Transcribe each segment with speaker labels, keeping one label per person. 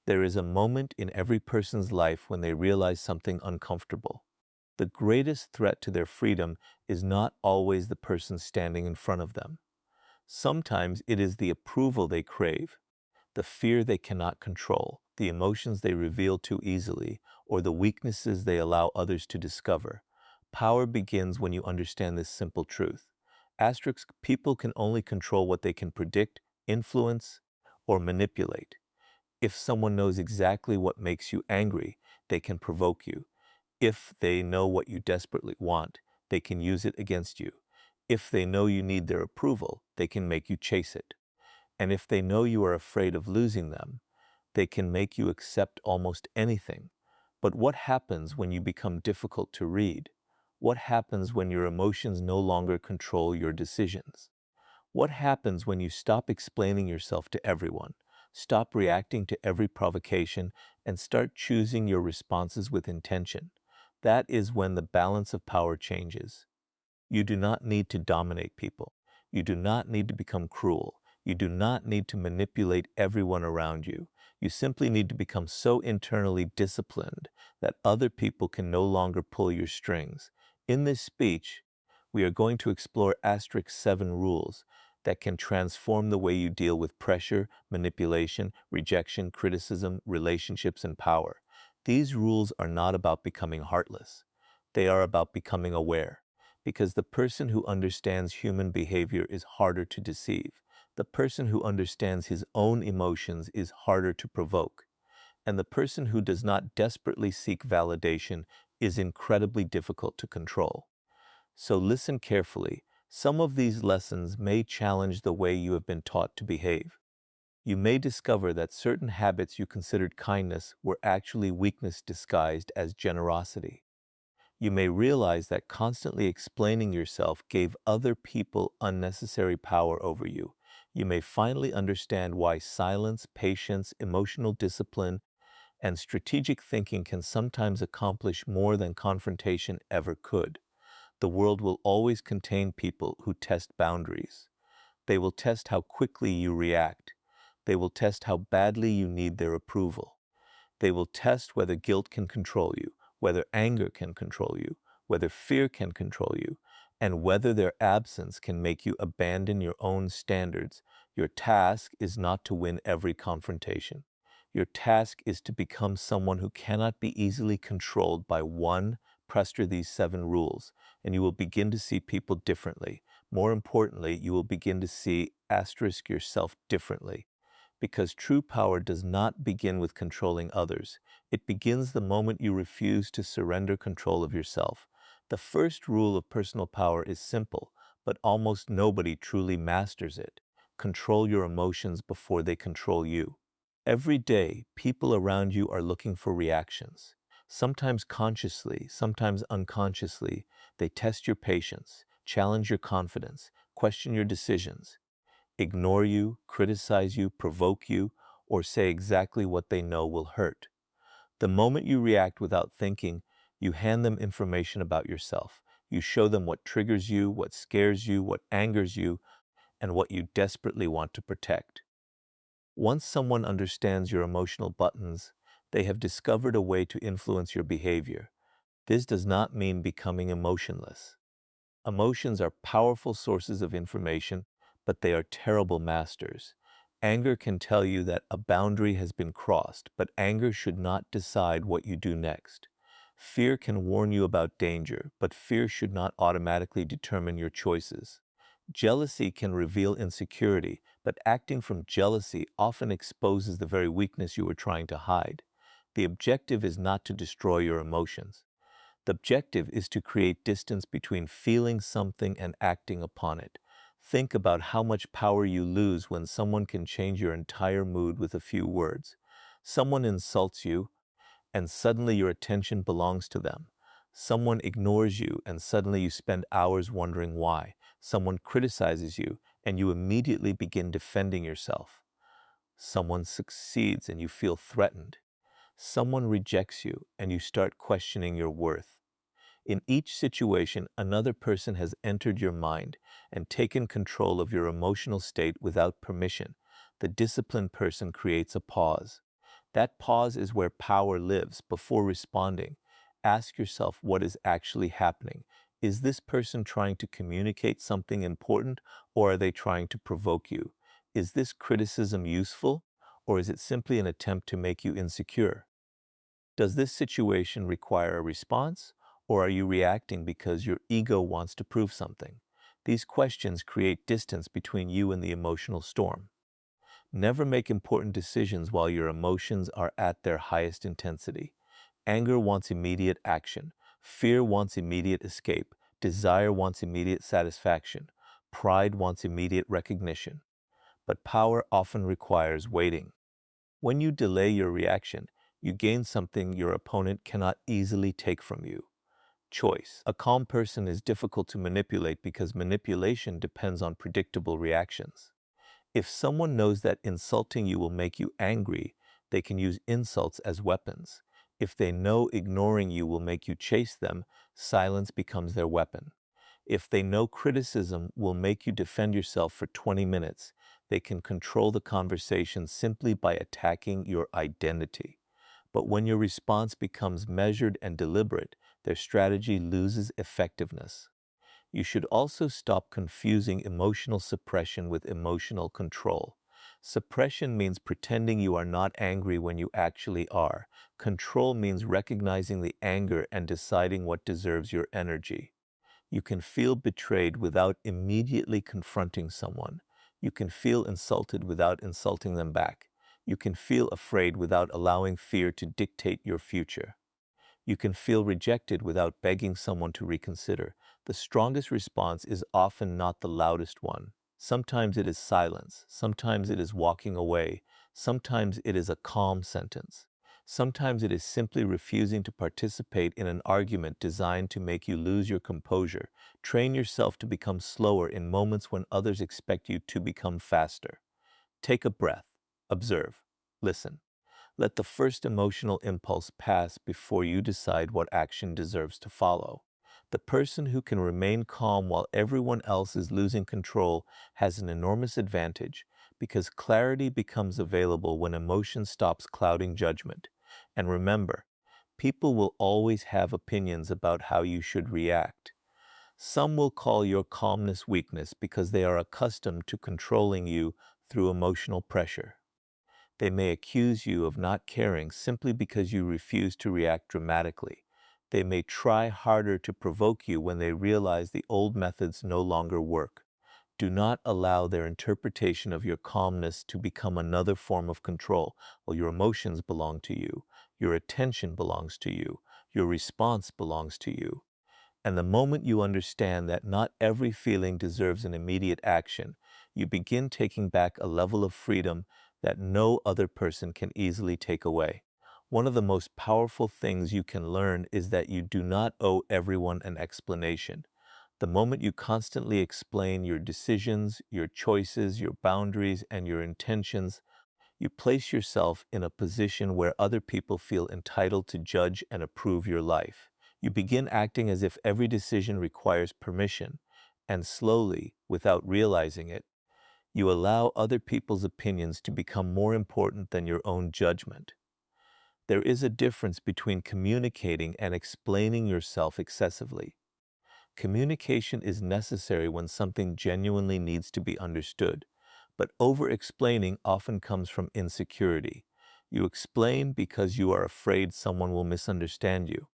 Speaker 1: There is a moment in every person's life when they realize something uncomfortable. The greatest threat to their freedom is not always the person standing in front of them. Sometimes it is the approval they crave, the fear they cannot control, the emotions they reveal too easily, or the weaknesses they allow others to discover. Power begins when you understand this simple truth. Asterisk, people can only control what they can predict, influence, or manipulate. If someone knows exactly what makes you angry, they can provoke you. If they know what you desperately want, they can use it against you. If they know you need their approval, they can make you chase it. And if they know you are afraid of losing them, they can make you accept almost anything. But what happens when you become difficult to read? What happens when your emotions no longer control your decisions? What happens when you stop explaining yourself to everyone, stop reacting to every provocation, and start choosing your responses with intention? That is when the balance of power changes. You do not need to dominate people. You do not need to become cruel. You do not need to manipulate everyone around you. You simply need to become so internally disciplined that other people can no longer pull your strings. In this speech, we are going to explore asterisk 7 rules that can transform the way you deal with pressure, manipulation, rejection, criticism, relationships, and power. These rules are not about becoming heartless. They are about becoming aware. Because the person who understands human behavior is harder to deceive. The person who understands his own emotions is harder to provoke. And the person who does not desperately seek validation is incredibly difficult to control. So listen carefully. Some of these lessons may challenge the way you have been taught to behave. You may discover that certain habits you considered kindness were actually weakness disguised as generosity. You may realize that constantly explaining yourself gave other people unnecessary power over you. You may finally understand why silence, patience, emotional discipline, and strategic thinking can sometimes accomplish more than confrontation ever could. The world will always contain people who test boundaries. They will test how quickly you react. They will test how badly you need their approval. They will test whether guilt can control you, whether anger can control you, whether fear can control you, and whether their absence can make you abandon your own standards. Your task is not to win every confrontation. Your task is to become someone who cannot be easily controlled by one. Master these 7 rules, and you will begin to see people differently. More importantly, you will begin to see asterisk yourself differently. Because true power does not begin with controlling others. It begins the moment you refuse to surrender control of yourself. The first rule of personal power is simple, but almost nobody truly masters it. Control your emotions before they control you. Every day, people around you are looking for reactions. Sometimes consciously, sometimes unconsciously, they test your patience, challenge your confidence, question your decisions, ignore you, criticize you, provoke you, or say exactly what they know will hurt. The moment you react without thinking, you hand them information about yourself. You show them what triggers you, what scares you, what angers you, and what you desperately want to protect. Once someone understands your emotional buttons, they have discovered a way to influence your behavior. This does not mean becoming emotionless. Emotions are powerful sources of information, but they are terrible masters. Anger can tell you that a boundary has been crossed, but anger should not decide what you do next. Fear can warn you about danger, but fear should not automatically determine your choices. Jealousy can reveal insecurity, but acting from jealousy often exposes the very weakness you were trying to hide. The objective is not to destroy your emotions. The objective is to create distance between feeling something and acting upon it. Think about how much power you lose when someone can change your entire mood with a few words. Someone insults you, and suddenly your attention belongs to them. Someone ignores you, and suddenly you spend hours wondering why. Someone criticizes you, and you immediately begin defending yourself. Someone succeeds, and you feel threatened. Someone rejects you, and you start questioning your worth. In each situation, another person has entered your mind and taken control of your emotional state without permission. The disciplined person creates a pause. That pause is where power lives. Before responding, ask yourself what is actually happening. Is this person trying to communicate something important, or are they trying to provoke you? Is this criticism useful, or is it simply an attempt to make you insecure? Does this situation require a response, or are you reacting because your ego wants to prove something? These questions create distance between you and the emotional storm. Never make important decisions while your emotions are at their highest intensity. Anger wants immediate action. Fear wants immediate escape. Desire wants immediate satisfaction. Pride wants immediate recognition. But power often requires waiting. When you delay your reaction, you gain something your opponent cannot easily take from you: choice. A calm person is difficult to manipulate because manipulation depends on predictable reactions. If someone knows that insulting you will make you angry, they can use insults as weapons. If they know ignoring you will make you chase them, silence becomes their weapon. If they know criticism will make you defend yourself for 20 minutes, they can control the conversation simply by attacking your identity. But when your response becomes measured and deliberate, their strategy loses effectiveness. You should also stop confusing emotional suppression with emotional control. Suppression means pretending you are not angry when you actually are. Control means recognizing the anger and deciding what deserves your energy. You can feel betrayed without immediately confronting someone. You can feel insulted without insulting them back. You can feel afraid without allowing fear to dictate your future. You can feel rejected without begging someone to reconsider. The strongest response is often not the loudest one. Sometimes it is silence. Sometimes it is walking away. Sometimes it is a calm sentence. Sometimes it is simply refusing to participate in an argument designed to make you lose your composure. Train yourself to become slower in moments when others expect you to become faster. Take a breath. Observe. Listen. Let the first emotional impulse pass before you decide what action deserves to follow. The person who can remain calm while everyone else is losing control has an enormous advantage, because clarity becomes available when emotion stops clouding judgment. And remember, people will always have opinions about how you should react. Some will call your calmness weakness because they are accustomed to controlling you through emotional pressure. They may accuse you of not caring simply because you refuse to react dramatically. They may try harder to provoke you when they realize the old methods no longer work. Do not allow their interpretation of your calmness to become another form of control. Well, your emotions belong to you. Your attention belongs to you. Your response belongs to you. And the moment you understand that not every feeling deserves an immediate action, you begin taking back a level of freedom that no other person can easily take away. One of the most powerful things you can learn is that you do not owe everyone an explanation. The moment you constantly explain your decisions, your choices, your boundaries, and your intentions, you place yourself in a position where other people feel entitled to judge and approve your life. You begin acting as if every decision requires permission, and slowly, without realizing it, you allow other people's opinions to become more important than your own judgment. There is a difference between communicating and explaining yourself excessively. Communication is necessary when something genuinely needs to be understood, but over-explaining often comes from insecurity. You explain because you are afraid someone will misunderstand you.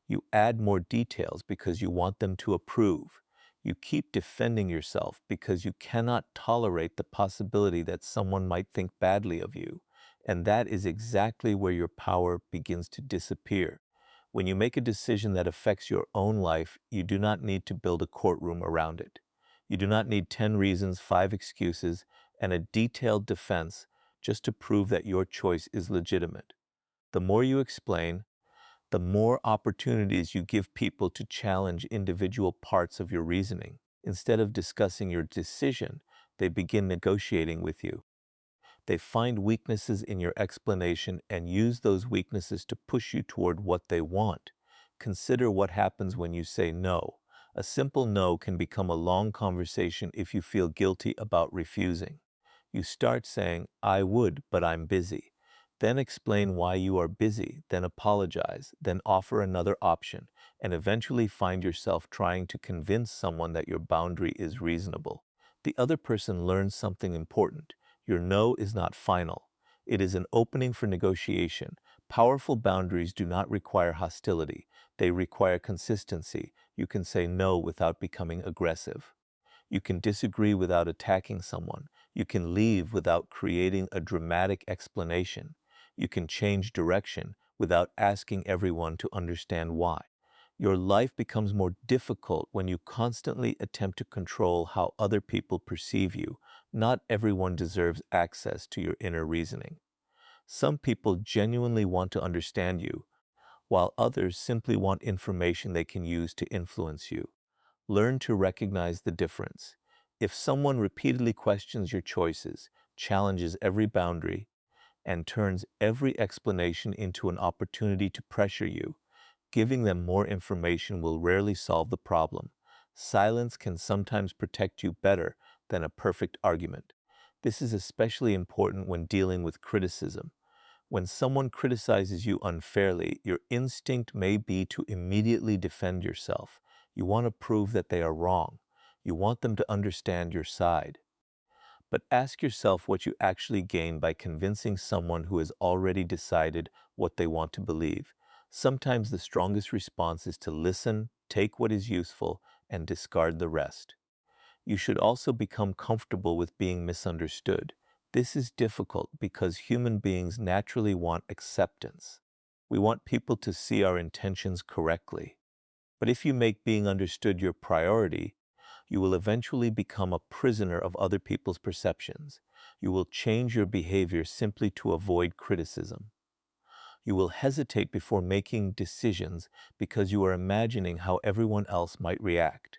Speaker 1: You add more details because you want them to approve. You keep defending yourself because you cannot tolerate the possibility that someone might think badly of you. And that is exactly where your power begins to disappear. When you make a decision that affects your own life, you do not need to build a courtroom around it. You do not need 10 reasons, 5 excuses, and a detailed defense just to prove that your choice is legitimate. The more you explain, the more opportunities you give people to challenge individual parts of your reasoning. Instead of discussing your decision, they begin negotiating with you. They find weaknesses in your explanation and use those weaknesses to push you toward what they want. Consider what happens when you say no. A simple no can become a long conversation if you feel guilty about refusing. You start saying, "I would, but I'm busy." Then explain why you are busy, then apologize, then offer another option, and eventually find yourself trying to convince someone that your boundary is reasonable. The other person learns something important. Your no is not final. It is an opening for negotiation. Powerful boundaries do not require hostility. They require consistency. You can say no without becoming aggressive. You can disagree without attacking someone. You can leave without creating a dramatic explanation. You can change direction without asking everyone to understand why. Your life becomes more difficult when you constantly attempt to control how other people perceive you. Not everyone deserves access to your inner reasoning. Some people genuinely want to understand you, while others simply want information they can use to influence you. Learn to recognize the difference. If someone repeatedly questions your choices, challenges every boundary, and turns every explanation into an opportunity to pressure you, giving them more information will rarely solve the problem. Silence can sometimes protect you better than a perfect argument. This is especially important when dealing with criticism. When someone criticizes you unfairly, your instinct may be to immediately defend yourself. You want to prove that they are wrong. You want them to understand your side. But ask yourself what you actually gain by convincing someone who has already decided what they want to believe. Sometimes the strongest response is to listen, take what is useful, and discard the rest. You should also become comfortable with being misunderstood. This is difficult because human beings naturally want acceptance. We want people to see our intentions correctly. But if you make being understood your priority, you will eventually become a prisoner of other people's perceptions. You will change your behavior simply to avoid criticism. You will hesitate before making decisions because you are imagining how everyone else might react.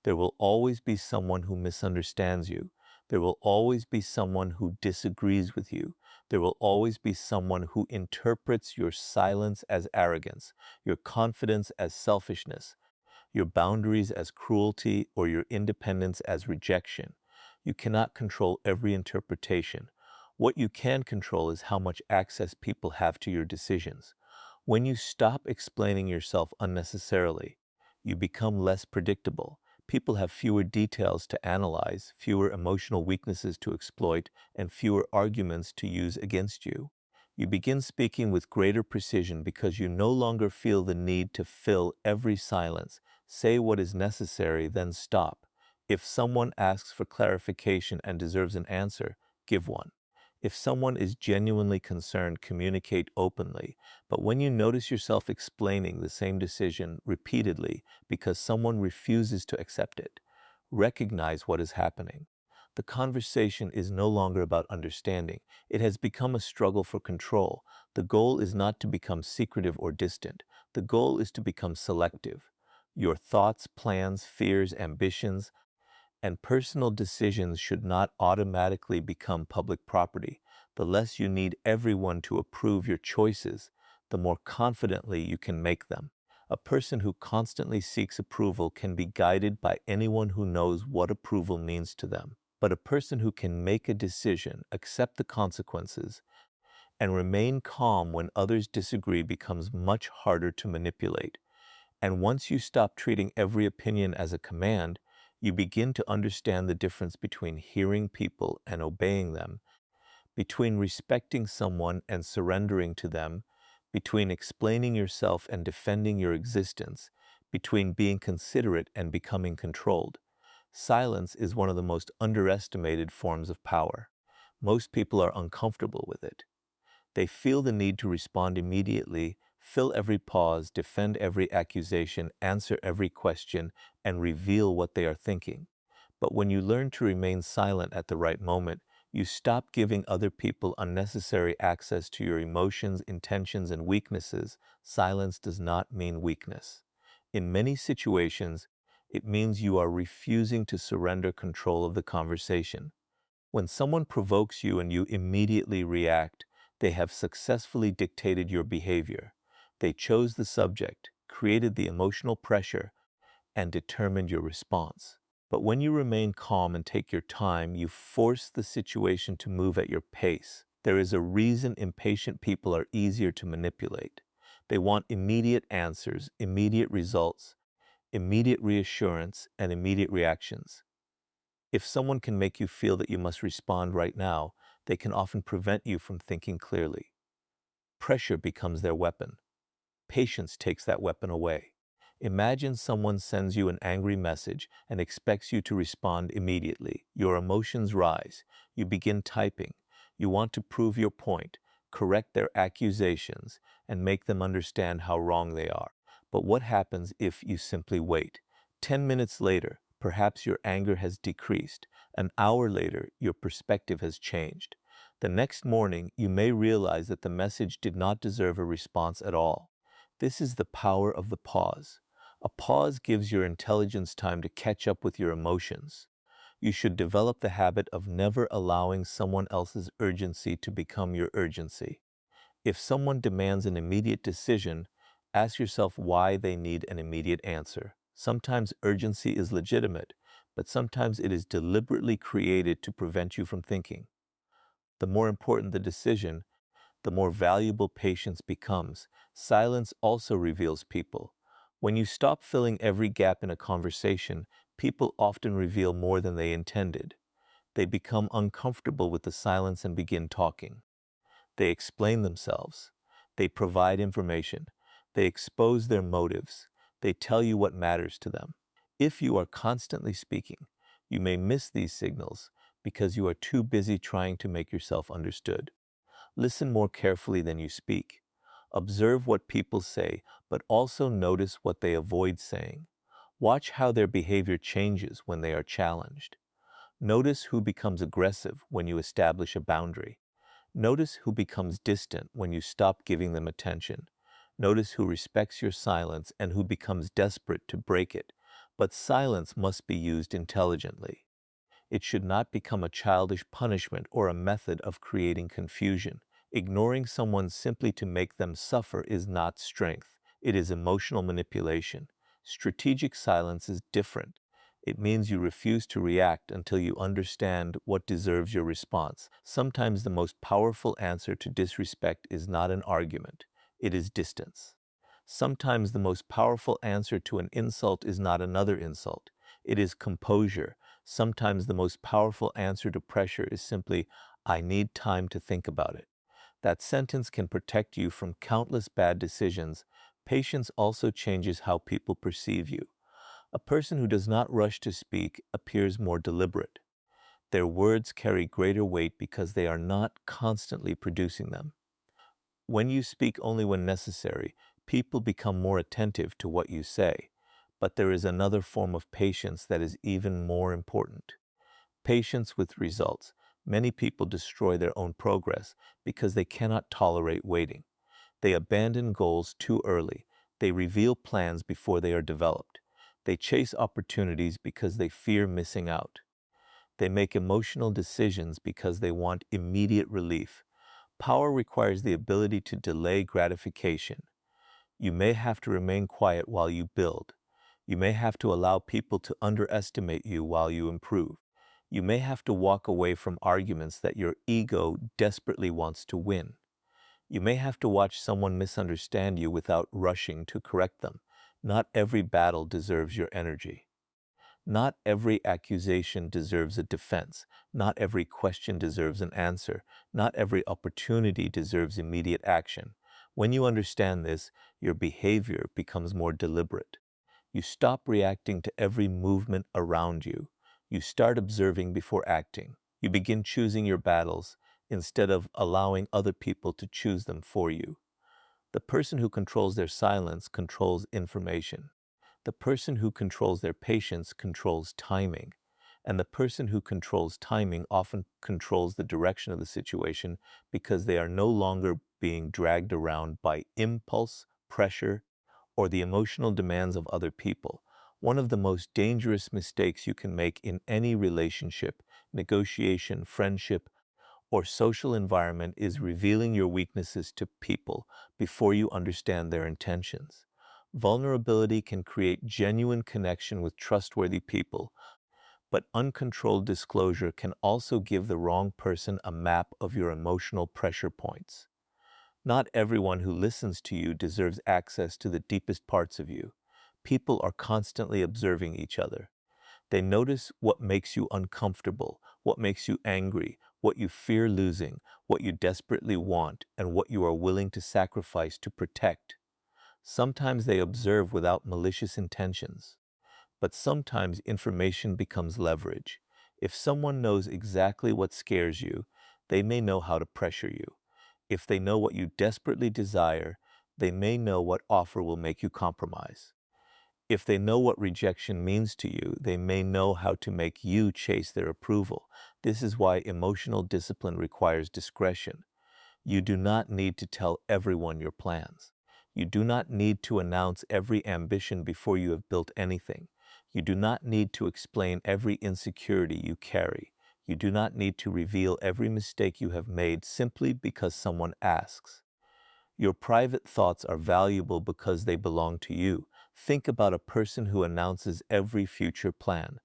Speaker 1: There will always be someone who misunderstands you. There will always be someone who disagrees with you. There will always be someone who interprets your silence as arrogance, your confidence as selfishness, your boundaries as cruelty, or your independence as rejection. You cannot control every interpretation. What you can control is how much access people have to your decisions. When you stop explaining yourself unnecessarily, you become less predictable. People have fewer details to analyze, fewer emotional weaknesses to exploit, and fewer arguments to use against you. You begin speaking with greater precision because you no longer feel the need to fill every silence. Say what is necessary, then stop. If someone asks for clarification and deserves an answer, give one. If someone is genuinely concerned, communicate openly. But when you notice yourself explaining the same decision repeatedly because someone refuses to accept it, recognize what is happening. The conversation is no longer about understanding. It has become a struggle for control. The goal is not to become secretive or distant. The goal is to become selective. Your thoughts, plans, fears, ambitions, and personal decisions should not automatically become public property. The less you need everyone to approve your choices, the more confidently you can make them. A person who constantly seeks approval can be guided by anyone who knows what approval means to them. But a person who can make a decision, accept the consequences, and remain calm when others disagree becomes much harder to manipulate. And once you stop treating every opinion as a command, you begin to understand the difference between hearing people and obeying them, between respecting someone and surrendering to them, between explaining yourself and defending your existence, between being considerate and becoming controlled. Silence is one of the most underestimated forms of power. Most people are uncomfortable with it. They feel the need to respond immediately, fill every pause, defend every accusation, answer every question, and reveal what they are thinking. But when you learn to remain silent at the right moment, you stop giving other people unnecessary access to your emotions, intentions, and weaknesses. Silence does not mean weakness. In many situations, it means you are refusing to surrender control of the conversation. When someone provokes you and you immediately react, they have successfully dictated your behavior. They chose the subject, created the emotional pressure, and determined your response. But when you remain calm and take your time, you force the situation to move at your pace. There is a reason impatient people are easier to manipulate. They want immediate answers, immediate results, immediate reassurance, and immediate reactions. If someone can make you feel that you must respond right now, they can often prevent you from thinking clearly. Pressure becomes their weapon. Patience takes that weapon away. Imagine someone sends you an angry message and expects you to respond immediately. Your emotions rise. You begin typing. You want to prove your point, correct their accusations, and make them understand how wrong they are. But what happens if you simply wait? 10 minutes later, perhaps your anger has decreased. An hour later, your perspective has changed. The next morning, you may realize that the message did not deserve a response at all. This is the power of the pause. A pause gives your intelligence time to catch up with your emotions. You should develop the habit of never allowing someone else's urgency to become your urgency. If someone demands an immediate decision, ask yourself why they need an immediate answer. Sometimes urgency is legitimate, but sometimes it is deliberately created to prevent you from thinking. The more important the decision, the more valuable patience becomes. Silence also reveals people. When you stop filling every gap in a conversation, people often reveal more than they intended. They become uncomfortable with the silence and begin talking. They explain themselves. They provide information. They expose their motives. They tell you what matters to them. If you are constantly speaking, you may miss these signals because you are too busy trying to make yourself understood. Listen more carefully than you speak. Observe what people say, but also notice what they avoid saying. Watch how their behavior changes when they are challenged. Notice who becomes aggressive when you establish a boundary. Notice who becomes distant when you stop giving them attention. Notice who respects your silence and who becomes desperate to break it. But silence must be used intelligently. It should not become a childish punishment or a method of creating confusion. Ignoring someone simply to make them suffer is not strength. It is emotional manipulation. Strategic silence is different. It means you refuse to react until you understand what deserves your response. Sometimes the most powerful answer to disrespect is not an argument. It is distance. Sometimes the most powerful answer to an insult is not another insult. It is composure. Sometimes the most powerful answer to pressure is simply, I need time to think about it. That sentence can protect you from countless bad decisions. Patience also changes how people perceive you. A person who does not rush to speak appears more deliberate. Their words carry greater weight because they are not constantly producing them. When you speak only when necessary, people become more attentive to what you say. But there is another form of patience that is even more important. Patience with results. Many people destroy their own progress because they cannot tolerate waiting. They abandon goals too early. They reveal plans before they are developed. They chase opportunities because they fear missing out. They make emotional decisions because they want immediate relief. Power requires the ability to delay gratification. You may have to remain quiet while you build. You may have to allow people to underestimate you while you improve. You may have to walk away from arguments that your ego desperately wants to win. You may have to watch someone misunderstand you without rushing to correct them. Not every battle deserves your energy. Not every accusation deserves a defense. Not every question deserves an answer. Not every opportunity deserves immediate action. When you understand this, your behavior becomes more deliberate. You stop reacting to every movement around you. You start observing before acting. You begin choosing your battles instead of allowing other people to choose them for you. The person who controls their silence controls information. The person who controls their patience controls timing. And the person who controls timing often controls the direction of the situation because they are no longer being dragged around by impulse, pressure, or the emotional demands of other people. One of the most dangerous mistakes you can make in any relationship, negotiation, friendship, or social environment is revealing your weaknesses to people before you understand their intentions. Vulnerability can create genuine connection with trustworthy people, But uncontrolled disclosure can also give the wrong person a map of your emotional pressure points. Not everyone who listens to you deserves access to the deepest parts of you. People are constantly observing each other. They notice what makes you uncomfortable, what makes you angry, what you fear losing, what you desperately want, and what you are willing to sacrifice to protect. Sometimes they observe without malicious intentions. But sometimes information becomes leverage. If someone knows exactly what scares you, they may know how to pressure you. If they know what you desperately desire, they may know what offer will make you compromise. If they know what rejection means to you, they may know how to make you chase their approval. This is why emotional discipline requires discretion. You do not need to tell everyone your plans. You do not need to announce every ambition before you have built anything. You do not need to explain every insecurity you carry. You do not need to reveal every mistake you have made simply because someone asks. Your private thoughts are valuable because they belong to you. Think about a person who announces every future plan.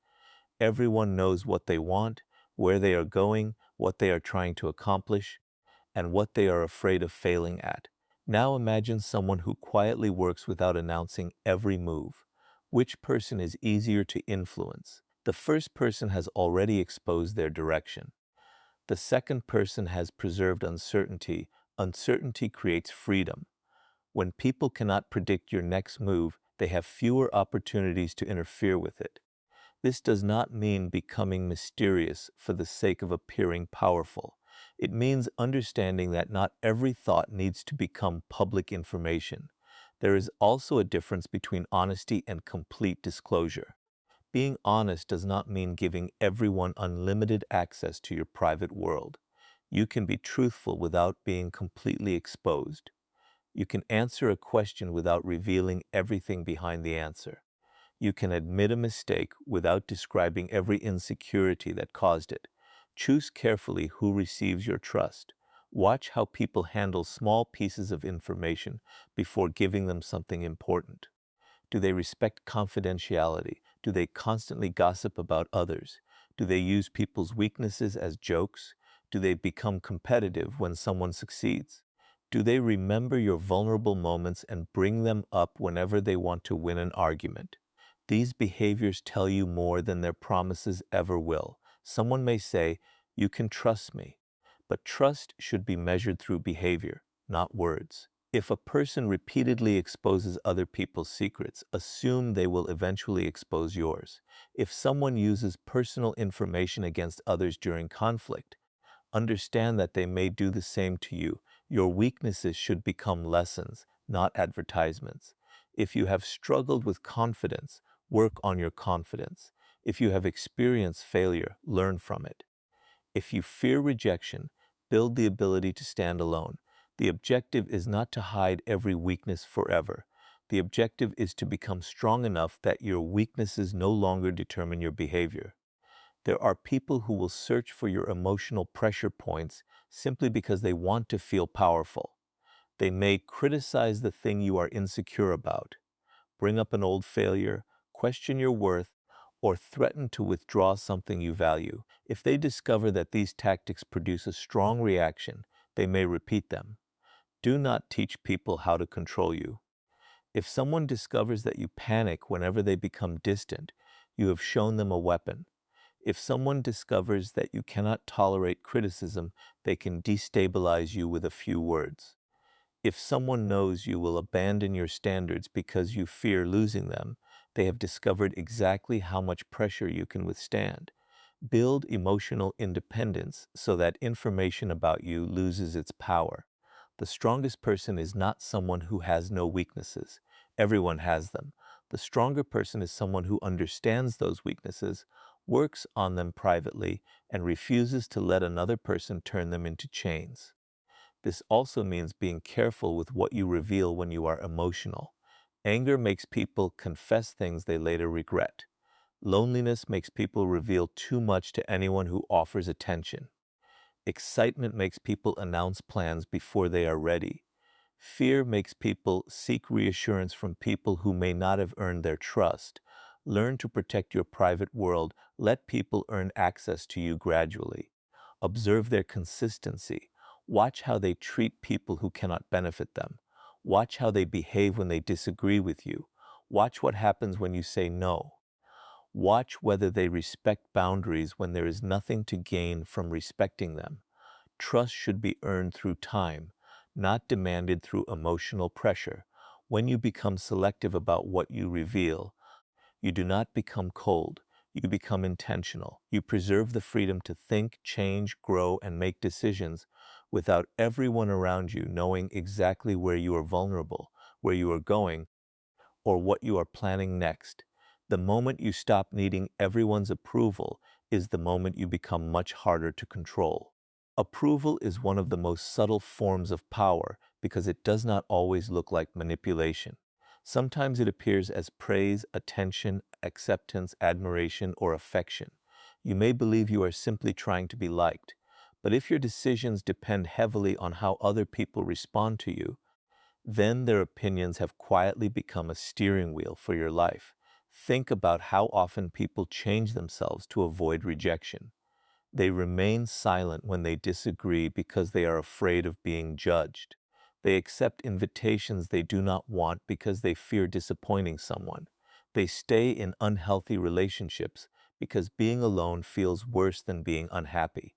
Speaker 1: Everyone knows what they want, where they are going, what they are trying to accomplish, and what they are afraid of failing at. Now imagine someone who quietly works without announcing every move. Which person is easier to influence? The first person has already exposed their direction. The second person has preserved uncertainty. Uncertainty creates freedom. When people cannot predict your next move, they have fewer opportunities to interfere with it. This does not mean becoming mysterious for the sake of appearing powerful. It means understanding that not every thought needs to become public information. There is also a difference between honesty and complete disclosure. Being honest does not mean giving everyone unlimited access to your private world. You can be truthful without being completely exposed. You can answer a question without revealing everything behind the answer. You can admit a mistake without describing every insecurity that caused it. Choose carefully who receives your trust. Watch how people handle small pieces of information before giving them something important. Do they respect confidentiality? Do they constantly gossip about others? Do they use people's weaknesses as jokes? Do they become competitive when someone succeeds? Do they remember your vulnerable moments and bring them up whenever they want to win an argument? These behaviors tell you more than their promises ever will. Someone may say, "You can trust me," but trust should be measured through behavior, not words. If a person repeatedly exposes other people's secrets, assume they will eventually expose yours. If someone uses personal information against others during conflict, understand that they may do the same to you. Your weaknesses should become lessons, not advertisements. If you have struggled with confidence, work on your confidence. If you have experienced failure, learn from it. If you fear rejection, build the ability to stand alone. The objective is not to hide every weakness forever. The objective is to become strong enough that your weaknesses no longer determine your behavior. There are people who will search for your emotional pressure points simply because they want to feel powerful. They may criticize the thing you are insecure about, bring up an old failure, question your worth, or threaten to withdraw something you value. If they discover that these tactics produce a strong reaction, they may repeat them. Do not teach people how to control you. If someone discovers that you panic whenever they become distant, you have shown them a weapon. If someone discovers that you cannot tolerate criticism, they can destabilize you with a few words. If someone knows you will abandon your standards because you fear losing them, they have discovered exactly how much pressure you can withstand. Build emotional independence so that information about you loses its power. The strongest person is not someone who has no weaknesses. Everyone has them. The stronger person is someone who understands those weaknesses, works on them privately, and refuses to let another person turn them into chains. This also means being careful with what you reveal when you are emotional. Anger makes people confess things they later regret. Loneliness makes people reveal too much to anyone who offers attention. Excitement makes people announce plans before they are ready. Fear makes people seek reassurance from people who may not have earned their trust. Learn to protect your private world. Let people earn access to you gradually. Observe their consistency. Watch how they treat people who cannot benefit them. Watch how they behave when they disagree with you. Watch what happens when you say no. Watch whether they respect boundaries when there is nothing to gain from respecting them. Trust should be earned through time, not demanded through emotional pressure. When you become selective about what you reveal, you do not become cold. You become intentional. You preserve the freedom to think, change, grow, and make decisions without everyone around you knowing exactly where you are vulnerable, where you are going, or what you are planning next. The moment you stop needing everyone's approval is the moment you become much harder to control. Approval is one of the most subtle forms of power because it does not always look like manipulation. Sometimes it appears as praise, attention, acceptance, admiration, or affection. You may believe you are simply trying to be liked, but if your decisions depend heavily on how other people respond to you, then their opinions have quietly become a steering wheel for your life. Think about how often people change themselves to avoid rejection. They remain silent when they disagree because they are afraid of being judged. They accept invitations they do not want because they fear disappointing someone. They stay in unhealthy relationships because being alone feels worse than being unhappy.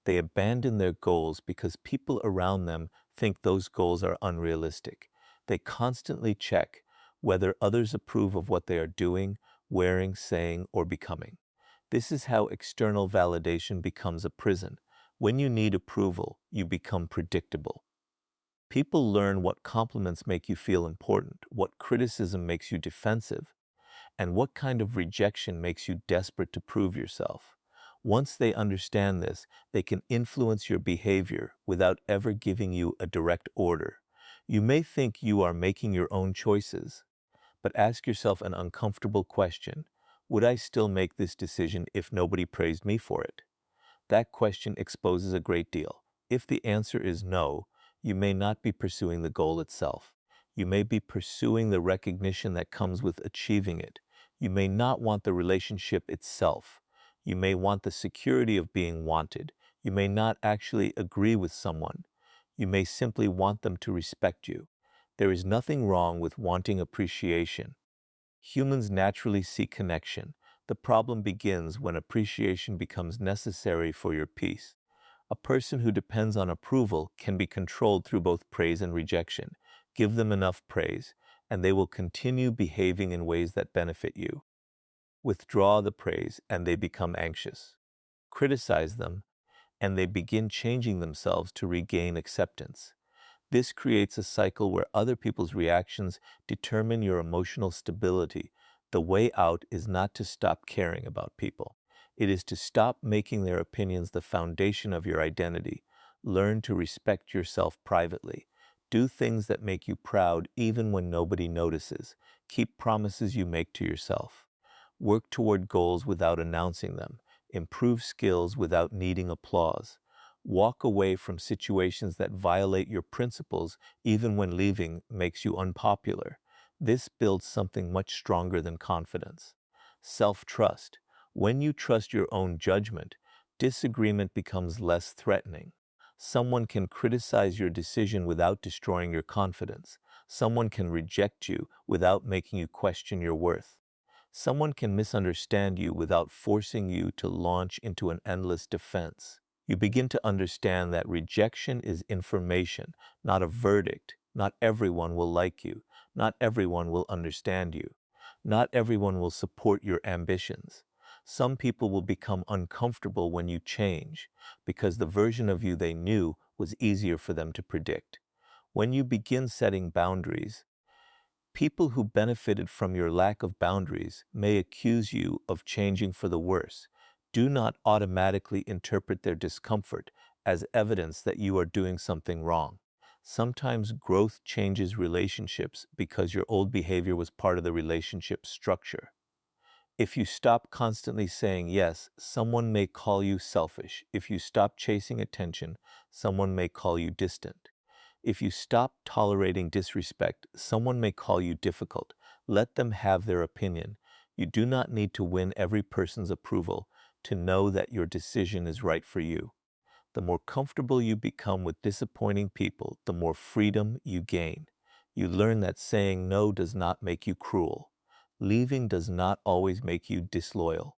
Speaker 1: They abandon their goals because people around them think those goals are unrealistic. They constantly check whether others approve of what they are doing, wearing, saying, or becoming. This is how external validation becomes a prison. When you need approval, you become predictable. People learn what compliments make you feel important, what criticism makes you defensive, and what kind of rejection makes you desperate to prove yourself. Once they understand this, they can influence your behavior without ever giving you a direct order. You may think you are making your own choices, but ask yourself an uncomfortable question. Would I still make this decision if nobody praised me for it? That question exposes a great deal. If the answer is no, you may not be pursuing the goal itself. You may be pursuing the recognition that comes with achieving it. You may not want the relationship itself. You may want the security of being wanted. You may not actually agree with someone. You may simply want them to respect you. There is nothing wrong with wanting appreciation. Humans naturally seek connection. The problem begins when appreciation becomes necessary for your peace. A person who depends on approval can be controlled through both praise and rejection. Give them enough praise, and they will continue behaving in ways that benefit you. Withdraw the praise, and they become anxious. Criticize them, and they begin changing themselves to regain acceptance. This creates a cycle where other people's reactions determine your emotional stability. The way out is not to stop caring about people. It is to stop making their opinions the foundation of your identity. Learn to respect yourself privately. Do things that make you proud even when nobody notices. Keep promises you make to yourself. Work toward goals without announcing them. Improve skills without needing applause. Walk away from situations that violate your principles even when leaving makes you unpopular. This builds something much stronger than confidence. Self-trust. When you trust your own judgment, disagreement becomes less threatening. Someone can criticize your decision without destroying your confidence. Someone can reject you without making you question your worth. Someone can misunderstand you without forcing you to launch into an endless defense. You begin to understand that rejection is information, not a verdict. Not everyone will like you. Not everyone will understand you. Not everyone will support your ambitions. Some people will become uncomfortable when you change because the version of you they knew was easier for them to predict. When you begin setting boundaries, people who benefited from your lack of boundaries may accuse you of changing for the worse. Do not automatically interpret their discomfort as evidence that you are doing something wrong. Sometimes growth changes relationships because your old behavior was part of the relationship structure. If you stop constantly saying yes, someone may call you selfish. If you stop chasing attention, someone may call you distant. If you stop tolerating disrespect, someone may call you difficult. Let them have their opinion. You do not need to win every person's approval to know that your decision is right for you. The more comfortable you become with disappointing people, the more freedom you gain. You learn that saying no does not make you cruel. Leaving does not always make you disloyal.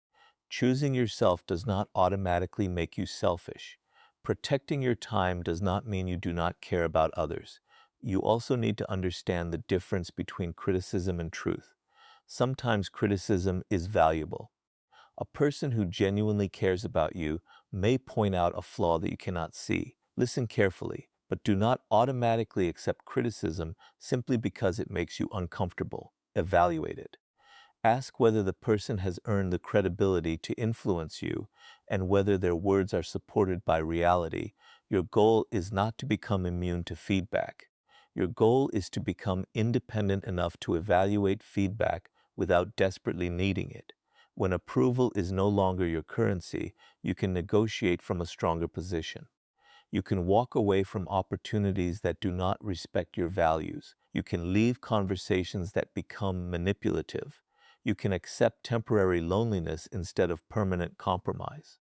Speaker 1: Choosing yourself does not automatically make you selfish. Protecting your time does not mean you do not care about others. You also need to understand the difference between criticism and truth. Sometimes criticism is valuable. A person who genuinely cares about you may point out a flaw that you cannot see. Listen carefully, but do not automatically accept criticism simply because it makes you uncomfortable. Evaluate it. Ask whether the person has earned the credibility to influence you and whether their words are supported by reality. Your goal is not to become immune to feedback. Your goal is to become independent enough to evaluate feedback without desperately needing it. When approval is no longer your currency, you can negotiate from a stronger position. You can walk away from opportunities that do not respect your values. You can leave conversations that become manipulative. You can accept temporary loneliness instead of permanent compromise.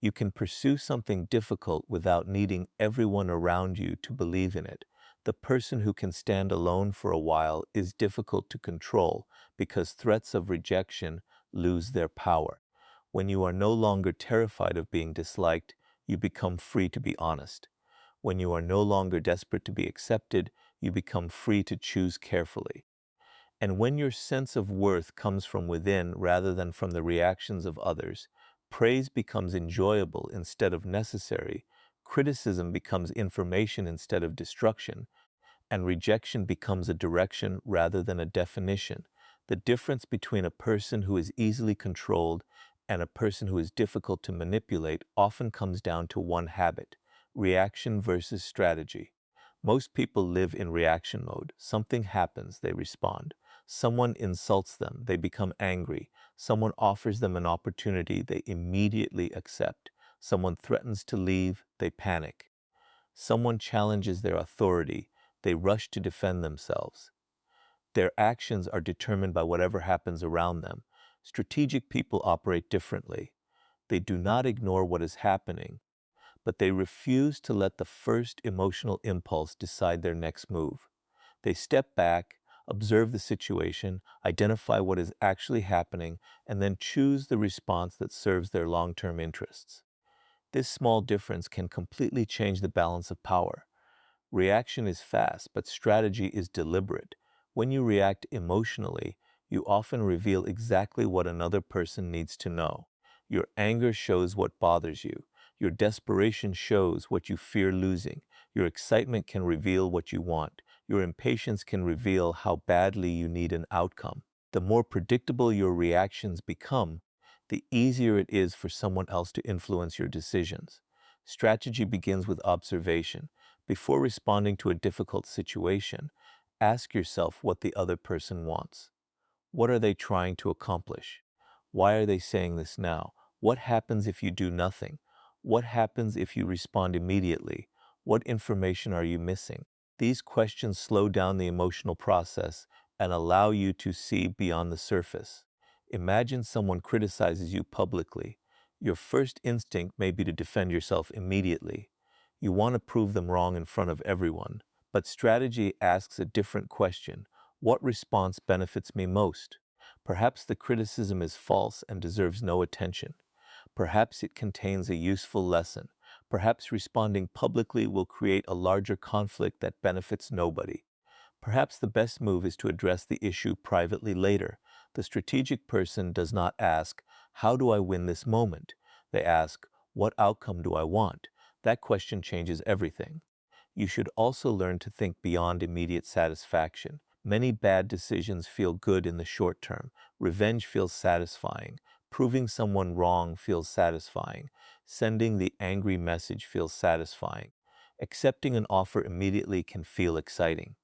Speaker 1: You can pursue something difficult without needing everyone around you to believe in it. The person who can stand alone for a while is difficult to control because threats of rejection lose their power. When you are no longer terrified of being disliked, you become free to be honest. When you are no longer desperate to be accepted, you become free to choose carefully. And when your sense of worth comes from within rather than from the reactions of others, praise becomes enjoyable instead of necessary, criticism becomes information instead of destruction, and rejection becomes a direction rather than a definition. The difference between a person who is easily controlled and a person who is difficult to manipulate often comes down to one habit: reaction versus strategy. Most people live in reaction mode. Something happens, they respond. Someone insults them, they become angry. Someone offers them an opportunity, they immediately accept. Someone threatens to leave, they panic. Someone challenges their authority, they rush to defend themselves. Their actions are determined by whatever happens around them. Strategic people operate differently. They do not ignore what is happening, but they refuse to let the first emotional impulse decide their next move. They step back, observe the situation, identify what is actually happening, and then choose the response that serves their long-term interests. This small difference can completely change the balance of power. Reaction is fast, but strategy is deliberate. When you react emotionally, you often reveal exactly what another person needs to know. Your anger shows what bothers you. Your desperation shows what you fear losing. Your excitement can reveal what you want. Your impatience can reveal how badly you need an outcome. The more predictable your reactions become, the easier it is for someone else to influence your decisions. Strategy begins with observation. Before responding to a difficult situation, ask yourself what the other person wants. What are they trying to accomplish? Why are they saying this now? What happens if you do nothing? What happens if you respond immediately? What information are you missing? These questions slow down the emotional process and allow you to see beyond the surface. Imagine someone criticizes you publicly. Your first instinct may be to defend yourself immediately. You want to prove them wrong in front of everyone. But strategy asks a different question. What response benefits me most? Perhaps the criticism is false and deserves no attention. Perhaps it contains a useful lesson. Perhaps responding publicly will create a larger conflict that benefits nobody. Perhaps the best move is to address the issue privately later. The strategic person does not ask, "How do I win this moment?" They ask, "What outcome do I want?" That question changes everything. You should also learn to think beyond immediate satisfaction. Many bad decisions feel good in the short term. Revenge feels satisfying. Proving someone wrong feels satisfying. Sending the angry message feels satisfying. Accepting an offer immediately can feel exciting.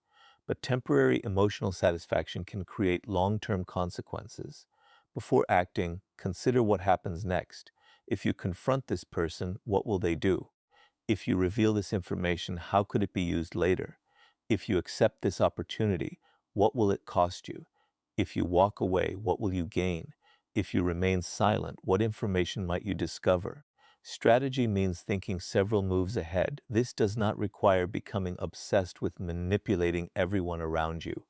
Speaker 1: But temporary emotional satisfaction can create long-term consequences. Before acting, consider what happens next. If you confront this person, what will they do? If you reveal this information, how could it be used later? If you accept this opportunity, what will it cost you? If you walk away, what will you gain? If you remain silent, what information might you discover? Strategy means thinking several moves ahead. This does not require becoming obsessed with manipulating everyone around you.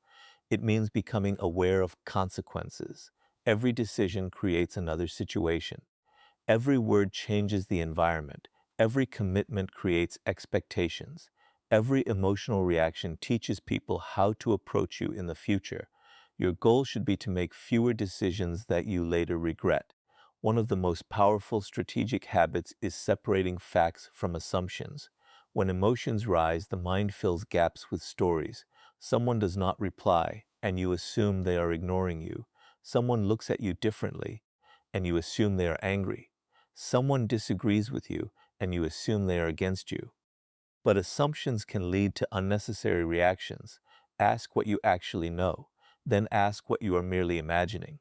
Speaker 1: It means becoming aware of consequences. Every decision creates another situation. Every word changes the environment. Every commitment creates expectations. Every emotional reaction teaches people how to approach you in the future. Your goal should be to make fewer decisions that you later regret. One of the most powerful strategic habits is separating facts from assumptions. When emotions rise, the mind fills gaps with stories. Someone does not reply, and you assume they are ignoring you. Someone looks at you differently, and you assume they are angry. Someone disagrees with you, and you assume they are against you. But assumptions can lead to unnecessary reactions. Ask what you actually know, then ask what you are merely imagining.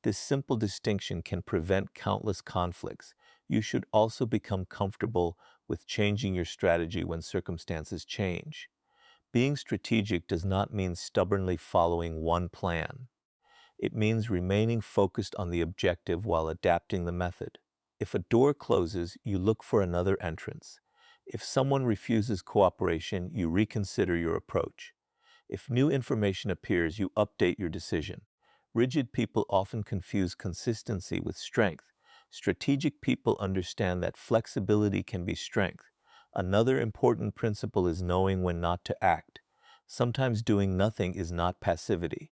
Speaker 1: This simple distinction can prevent countless conflicts. You should also become comfortable with changing your strategy when circumstances change. Being strategic does not mean stubbornly following one plan. It means remaining focused on the objective while adapting the method. If a door closes, you look for another entrance. If someone refuses cooperation, you reconsider your approach. If new information appears, you update your decision. Rigid people often confuse consistency with strength. Strategic people understand that flexibility can be strength. Another important principle is knowing when not to act. Sometimes doing nothing is not passivity.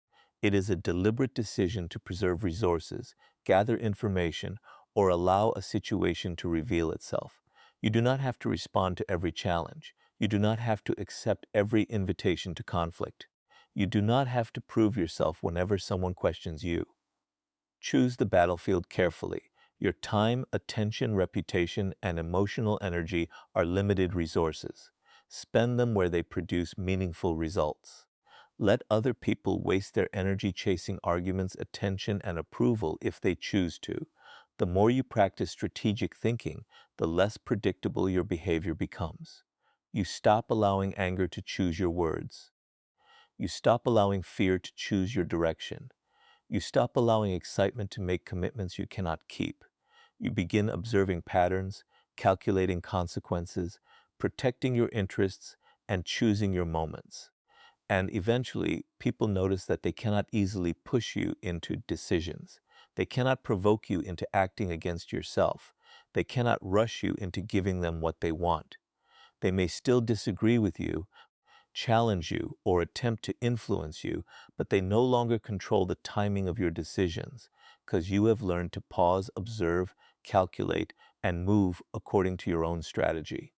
Speaker 1: It is a deliberate decision to preserve resources, gather information, or allow a situation to reveal itself. You do not have to respond to every challenge. You do not have to accept every invitation to conflict. You do not have to prove yourself whenever someone questions you. Choose the battlefield carefully. Your time, attention, reputation, and emotional energy are limited resources. Spend them where they produce meaningful results. Let other people waste their energy chasing arguments, attention, and approval if they choose to. The more you practice strategic thinking, the less predictable your behavior becomes. You stop allowing anger to choose your words. You stop allowing fear to choose your direction. You stop allowing excitement to make commitments you cannot keep. You begin observing patterns, calculating consequences, protecting your interests, and choosing your moments. And eventually, people notice that they cannot easily push you into decisions. They cannot provoke you into acting against yourself. They cannot rush you into giving them what they want. They may still disagree with you, challenge you, or attempt to influence you, but they no longer control the timing of your decisions because you have learned to pause, observe, calculate, and move according to your own strategy.